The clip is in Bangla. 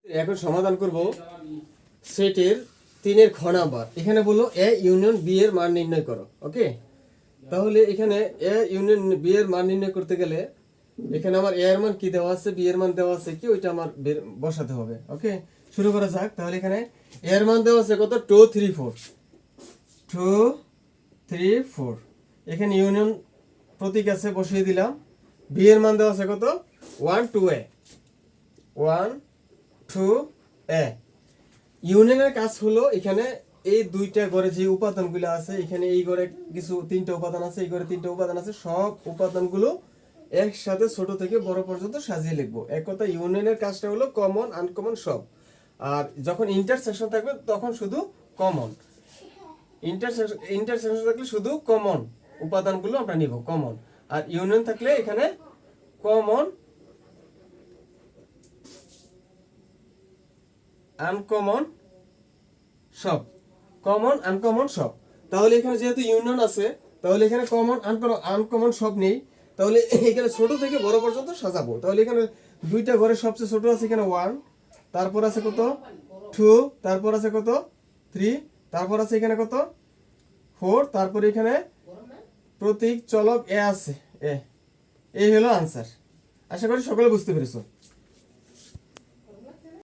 এখন সমাধান করব সেটের 3-এর খ নাম্বার। এখানে বললো এ ইউনিয়ন বি এর মান নির্ণয় করো। ওকে, তাহলে এখানে এ ইউনিয়ন বি এর মান নির্ণয় করতে গেলে এখানে আমার এ এর মান কি দেওয়া আছে, বি এর মান দেওয়া আছে কি, ওইটা আমার বসাতে হবে। ওকে, শুরু করা যাক। তাহলে এখানে এ এর মান দেওয়া আছে কত, 2 3 4 2 3 4। এখানে ইউনিয়ন প্রতীক আছে, বসিয়ে দিলাম। বি এর মান দেওয়া আছে কত, 1 2 এ 1 2 এ। ইউনিয়নের কাজ হলো এখানে এই দুইটা ঘরে যে উপাদানগুলো আছে, এখানে এই ঘরে কিছু 3টা উপাদান আছে, এই ঘরে 3টা উপাদান আছে, সব উপাদানগুলো একসাথে ছোট থেকে বড় পর্যন্ত সাজিয়ে লিখবো। এক কথা ইউনিয়নের কাজটা হলো কমন আনকমন সব। আর যখন ইন্টারসেকশন থাকবে তখন শুধু কমন। ইন্টারসেকশন থাকলে শুধু কমন উপাদানগুলো আমরা নিব কমন। আর ইউনিয়ন থাকলে এখানে কমন আনকমন সব, কমন আনকমন সব। তাহলে এখানে যেহেতু ইউনিয়ন আছে, তাহলে এখানে কমন আনকমন সব নেই। তাহলে এখানে ছোট থেকে বড় পর্যন্ত সাজাবো। তাহলে এখানে দুইটা ঘরে সবচেয়ে ছোট আছে এখানে 1, তারপর আছে কত 2, তারপর আছে কত 3, তারপর আছে এখানে কত 4, তারপর এখানে প্রতীক চলক এ আছে। এই হলো আনসার। আশা করি সকলে বুঝতে পেরেছো।